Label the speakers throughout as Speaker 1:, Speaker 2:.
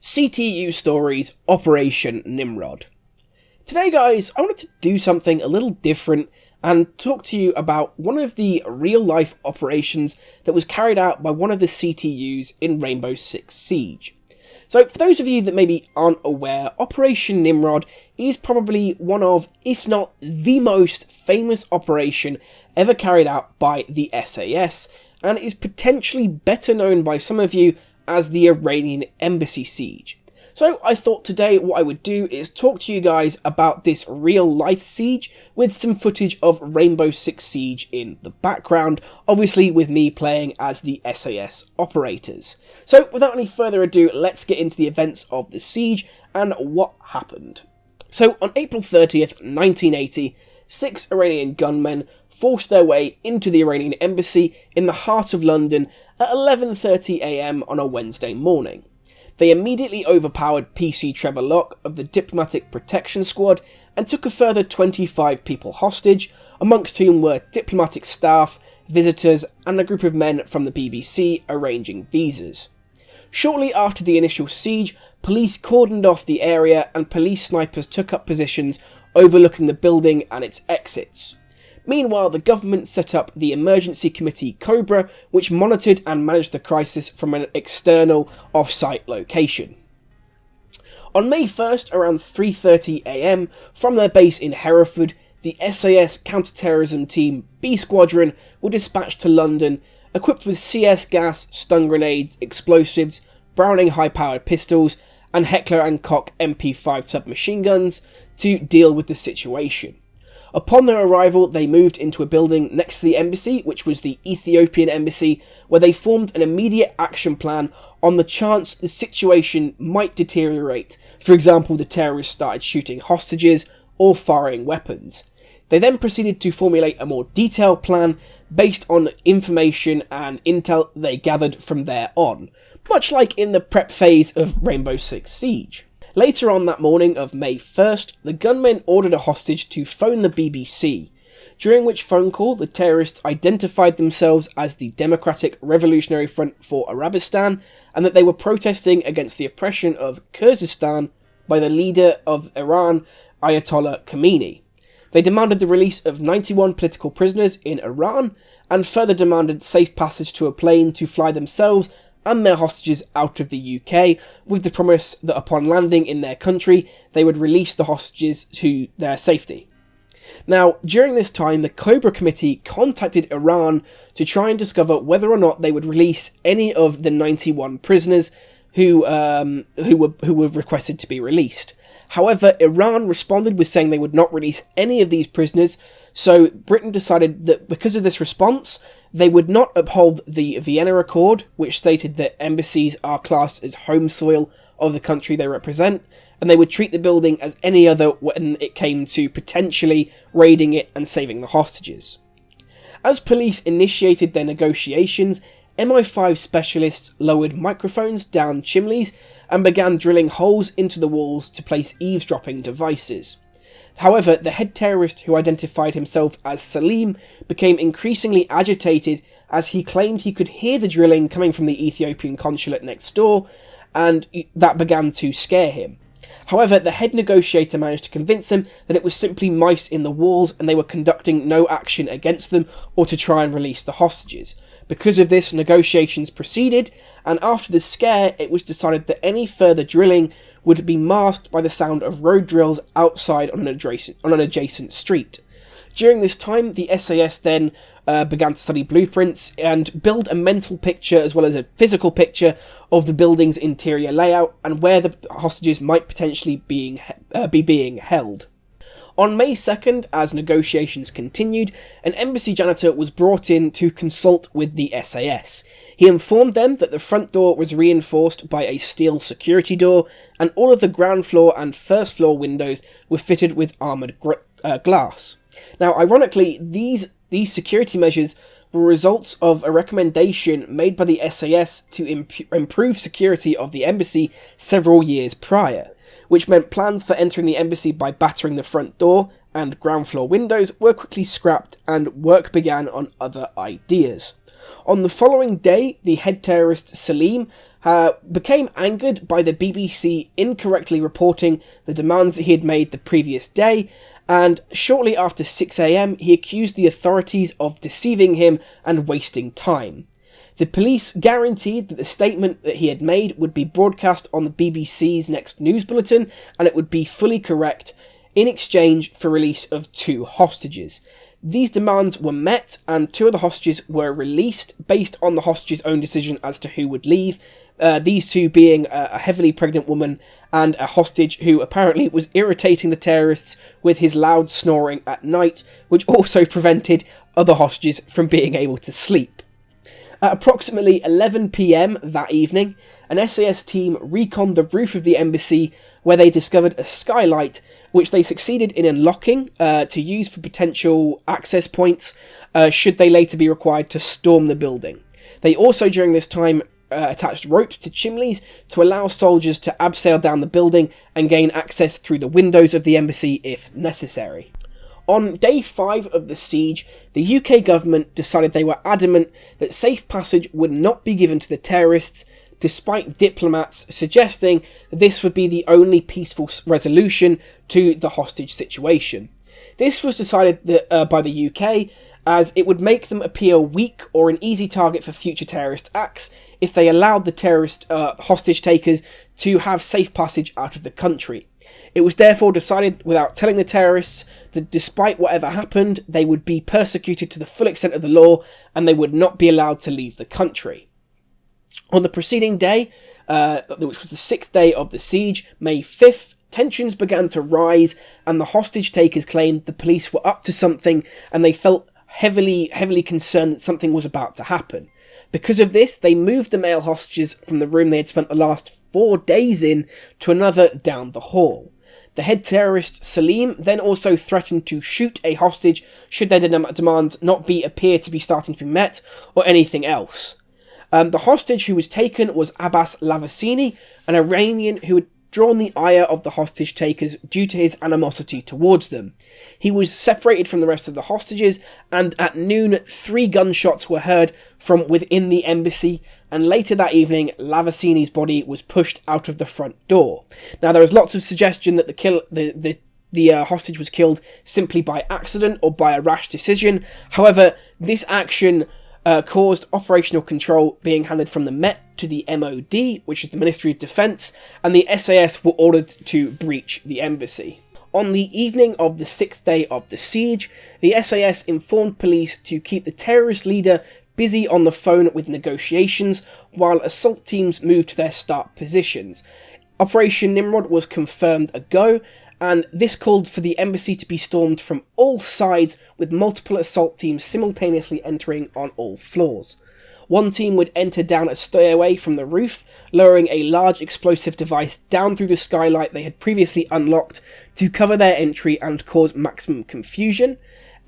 Speaker 1: CTU Stories Operation Nimrod. Today guys, I wanted to do something a little different and talk to you about one of the real-life operations that was carried out by one of the CTUs in Rainbow Six Siege. So, for those of you that maybe aren't aware, Operation Nimrod is probably one of, if not the most famous operation ever carried out by the SAS, and is potentially better known by some of you as the Iranian Embassy siege. So I thought today what I would do is talk to you guys about this real life siege with some footage of Rainbow Six Siege in the background, obviously with me playing as the SAS operators. So without any further ado, let's get into the events of the siege and what happened. So on April 30th, 1980, 6 Iranian gunmen forced their way into the Iranian Embassy in the heart of London at 11:30 AM on a Wednesday morning. They immediately overpowered PC Trevor Locke of the Diplomatic Protection Squad and took a further 25 people hostage, amongst whom were diplomatic staff, visitors, and a group of men from the BBC arranging visas. Shortly after the initial siege, police cordoned off the area and police snipers took up positions overlooking the building and its exits. Meanwhile, the government set up the Emergency Committee Cobra, which monitored and managed the crisis from an external off-site location. On May 1st, around 3:30 AM, from their base in Hereford, the SAS counter-terrorism team B Squadron were dispatched to London, equipped with CS gas, stun grenades, explosives, Browning high-powered pistols, and Heckler & Koch MP5 submachine guns to deal with the situation. Upon their arrival, they moved into a building next to the embassy, which was the Ethiopian Embassy, where they formed an immediate action plan on the chance the situation might deteriorate. For example, the terrorists started shooting hostages or firing weapons. They then proceeded to formulate a more detailed plan based on information and intel they gathered from there on, much like in the prep phase of Rainbow Six Siege. Later on that morning of May 1st, the gunmen ordered a hostage to phone the BBC, during which phone call the terrorists identified themselves as the Democratic Revolutionary Front for Arabistan and that they were protesting against the oppression of Kurdistan by the leader of Iran, Ayatollah Khomeini. They demanded the release of 91 political prisoners in Iran and further demanded safe passage to a plane to fly themselves and their hostages out of the UK, with the promise that upon landing in their country, they would release the hostages to their safety. Now, during this time, the Cobra Committee contacted Iran to try and discover whether or not they would release any of the 91 prisoners who were requested to be released. However, Iran responded with saying they would not release any of these prisoners, so Britain decided that because of this response, they would not uphold the Vienna Accord, which stated that embassies are classed as home soil of the country they represent, and they would treat the building as any other when it came to potentially raiding it and saving the hostages. As police initiated their negotiations, MI5 specialists lowered microphones down chimneys and began drilling holes into the walls to place eavesdropping devices. However, the head terrorist, who identified himself as Salim, became increasingly agitated as he claimed he could hear the drilling coming from the Ethiopian consulate next door, and that began to scare him. However, the head negotiator managed to convince him that it was simply mice in the walls and they were conducting no action against them or to try and release the hostages. Because of this, negotiations proceeded, and after the scare, it was decided that any further drilling would be masked by the sound of road drills outside on an adjacent street. During this time, the SAS then began to study blueprints and build a mental picture as well as a physical picture of the building's interior layout and where the hostages might potentially be being held. On May 2nd, as negotiations continued, an embassy janitor was brought in to consult with the SAS. He informed them that the front door was reinforced by a steel security door, and all of the ground floor and first floor windows were fitted with armoured glass. Now, ironically, these security measures were results of a recommendation made by the SAS to improve security of the embassy several years prior, which meant plans for entering the embassy by battering the front door and ground floor windows were quickly scrapped and work began on other ideas. On the following day, the head terrorist Salim became angered by the BBC incorrectly reporting the demands that he had made the previous day, and shortly after 6 a.m. he accused the authorities of deceiving him and wasting time. The police guaranteed that the statement that he had made would be broadcast on the BBC's next news bulletin, and it would be fully correct, in exchange for release of 2 hostages. These demands were met, and 2 of the hostages were released based on the hostages' own decision as to who would leave, these 2 being a heavily pregnant woman and a hostage who apparently was irritating the terrorists with his loud snoring at night, which also prevented other hostages from being able to sleep. At approximately 11 p.m. that evening, an SAS team reconned the roof of the embassy, where they discovered a skylight which they succeeded in unlocking to use for potential access points should they later be required to storm the building. They also, during this time, attached ropes to chimneys to allow soldiers to abseil down the building and gain access through the windows of the embassy if necessary. On day 5 of the siege, the UK government decided they were adamant that safe passage would not be given to the terrorists, despite diplomats suggesting that this would be the only peaceful resolution to the hostage situation. This was decided by the UK, as it would make them appear weak or an easy target for future terrorist acts if they allowed the terrorist hostage takers to have safe passage out of the country. It was therefore decided, without telling the terrorists, that despite whatever happened, they would be persecuted to the full extent of the law and they would not be allowed to leave the country. On the preceding day, which was the 6th day of the siege, May 5th, tensions began to rise and the hostage takers claimed the police were up to something and they felt heavily concerned that something was about to happen. Because of this, they moved the male hostages from the room they had spent the last 4 days in to another down the hall. The head terrorist Salim then also threatened to shoot a hostage should their demands not appear to be starting to be met, or anything else. The hostage who was taken was Abbas Lavasini, an Iranian who had drawn the ire of the hostage takers due to his animosity towards them. He was separated from the rest of the hostages, and at noon 3 gunshots were heard from within the embassy, and later that evening Lavasini's body was pushed out of the front door. Now there is lots of suggestion that the hostage was killed simply by accident or by a rash decision. However, this action caused operational control being handed from the Met to the MOD, which is the Ministry of Defence, and the SAS were ordered to breach the embassy. On the evening of the 6th day of the siege, the SAS informed police to keep the terrorist leader busy on the phone with negotiations, while assault teams moved to their start positions. Operation Nimrod was confirmed a go, and this called for the embassy to be stormed from all sides, with multiple assault teams simultaneously entering on all floors. One team would enter down a stairway from the roof, lowering a large explosive device down through the skylight they had previously unlocked to cover their entry and cause maximum confusion.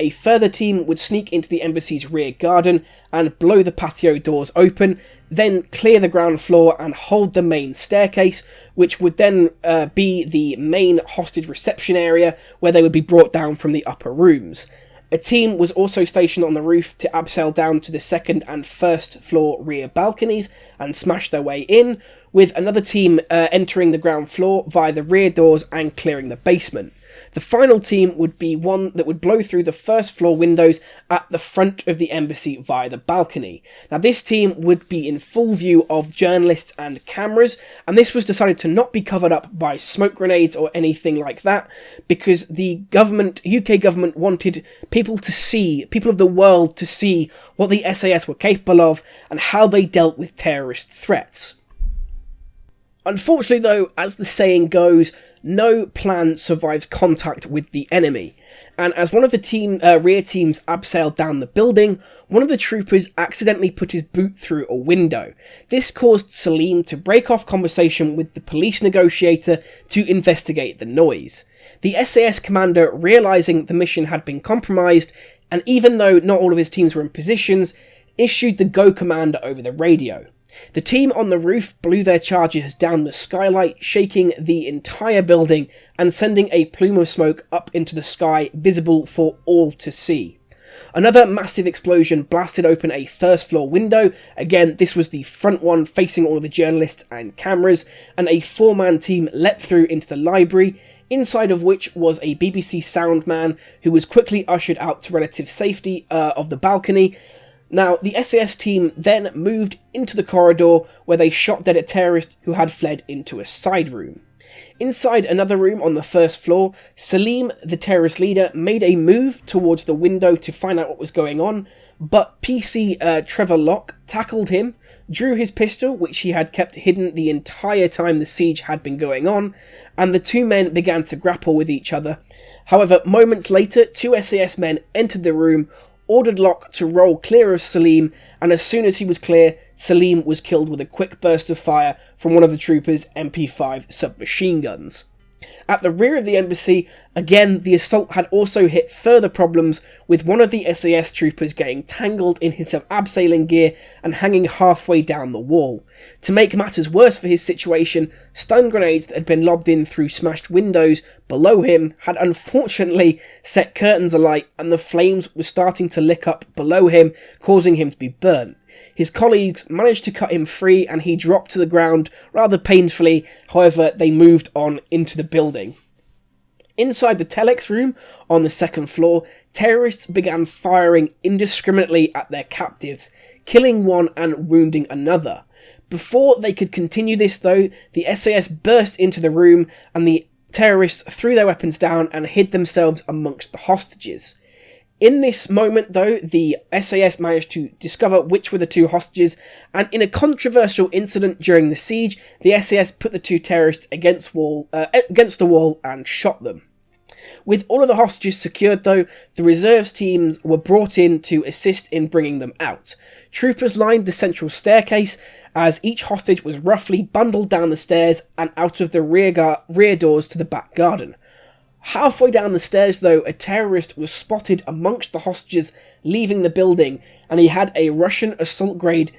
Speaker 1: A further team would sneak into the embassy's rear garden and blow the patio doors open, then clear the ground floor and hold the main staircase, which would then be the main hostage reception area where they would be brought down from the upper rooms. A team was also stationed on the roof to abseil down to the 2nd and 1st floor rear balconies and smash their way in, with another team entering the ground floor via the rear doors and clearing the basement. The final team would be one that would blow through the 1st floor windows at the front of the embassy via the balcony. Now this team would be in full view of journalists and cameras, and this was decided to not be covered up by smoke grenades or anything like that, because the UK government wanted people of the world to see what the SAS were capable of and how they dealt with terrorist threats. Unfortunately though, as the saying goes, no plan survives contact with the enemy, and as one of the rear teams abseiled down the building, one of the troopers accidentally put his boot through a window. This caused Salim to break off conversation with the police negotiator to investigate the noise. The SAS commander, realising the mission had been compromised, and even though not all of his teams were in positions, issued the go command over the radio. The team on the roof blew their charges down the skylight, shaking the entire building and sending a plume of smoke up into the sky, visible for all to see. Another massive explosion blasted open a first floor window. Again, this was the front one facing all of the journalists and cameras, and a 4-man team leapt through into the library, inside of which was a BBC sound man who was quickly ushered out to relative safety of the balcony. Now, the SAS team then moved into the corridor where they shot dead a terrorist who had fled into a side room. Inside another room on the first floor, Salim, the terrorist leader, made a move towards the window to find out what was going on, but PC Trevor Locke tackled him, drew his pistol, which he had kept hidden the entire time the siege had been going on, and the two men began to grapple with each other. However, moments later, two SAS men entered the room, ordered Locke to roll clear of Salim, and as soon as he was clear, Salim was killed with a quick burst of fire from one of the troopers' MP5 submachine guns. At the rear of the embassy, again, the assault had also hit further problems, with one of the SAS troopers getting tangled in his abseiling gear and hanging halfway down the wall. To make matters worse for his situation, stun grenades that had been lobbed in through smashed windows below him had unfortunately set curtains alight, and the flames were starting to lick up below him, causing him to be burnt. His colleagues managed to cut him free and he dropped to the ground rather painfully. However, they moved on into the building. Inside the telex room on the second floor, terrorists began firing indiscriminately at their captives, killing one and wounding another. Before they could continue this though, the SAS burst into the room and the terrorists threw their weapons down and hid themselves amongst the hostages. In this moment, though, the SAS managed to discover which were the two hostages, and in a controversial incident during the siege, the SAS put the two terrorists against the wall and shot them. With all of the hostages secured, though, the reserves teams were brought in to assist in bringing them out. Troopers lined the central staircase as each hostage was roughly bundled down the stairs and out of the rear doors to the back garden. Halfway down the stairs, though, a terrorist was spotted amongst the hostages leaving the building, and he had a Russian assault grenade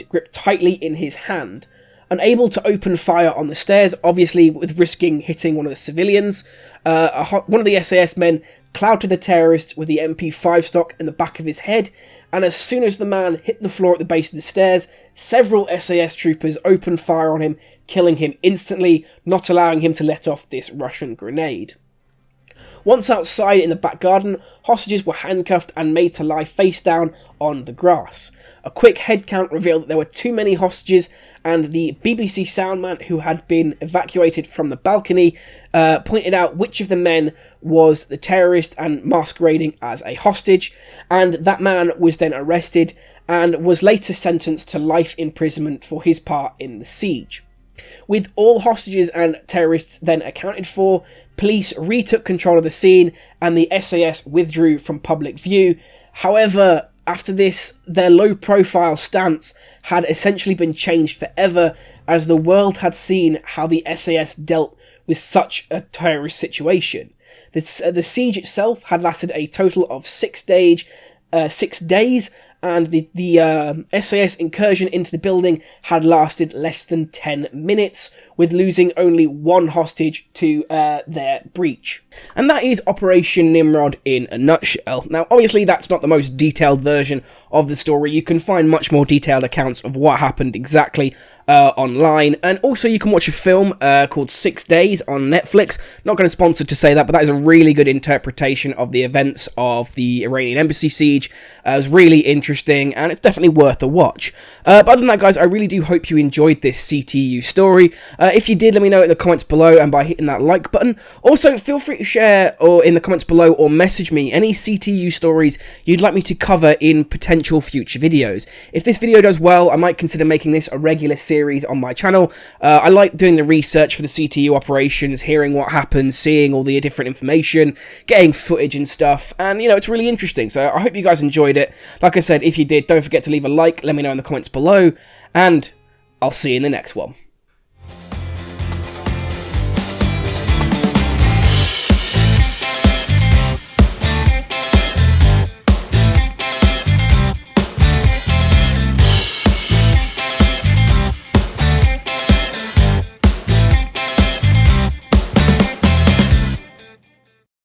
Speaker 1: gripped tightly in his hand. Unable to open fire on the stairs, obviously with risking hitting one of the civilians, one of the SAS men clouted the terrorist with the MP5 stock in the back of his head, and as soon as the man hit the floor at the base of the stairs, several SAS troopers opened fire on him, killing him instantly, not allowing him to let off this Russian grenade. Once outside in the back garden, hostages were handcuffed and made to lie face down on the grass. A quick head count revealed that there were too many hostages, and the BBC soundman who had been evacuated from the balcony pointed out which of the men was the terrorist and masquerading as a hostage, and that man was then arrested and was later sentenced to life imprisonment for his part in the siege. With all hostages and terrorists then accounted for, police retook control of the scene and the SAS withdrew from public view. However, after this, their low-profile stance had essentially been changed forever, as the world had seen how the SAS dealt with such a terrorist situation. The siege itself had lasted a total of 6 days, and the SAS incursion into the building had lasted less than 10 minutes, with losing only one hostage to their breach. And that is Operation Nimrod in a nutshell. Now, obviously, that's not the most detailed version of the story. You can find much more detailed accounts of what happened exactly online, and also you can watch a film called 6 Days on Netflix. Not going to sponsor to say that, but that is a really good interpretation of the events of the Iranian Embassy siege. It was really interesting, and it's definitely worth a watch. But other than that, guys, I really do hope you enjoyed this CTU story. If you did, let me know in the comments below and by hitting that like button. Also, feel free to share or in the comments below or message me any CTU stories you'd like me to cover in potential future videos. If this video does well, I might consider making this a regular series on my channel. I like doing the research for the CTU operations, hearing what happened, seeing all the different information, getting footage and stuff, and you know, it's really interesting. So I hope you guys enjoyed it. Like I said, if you did, don't forget to leave a like, let me know in the comments below, and I'll see you in the next one.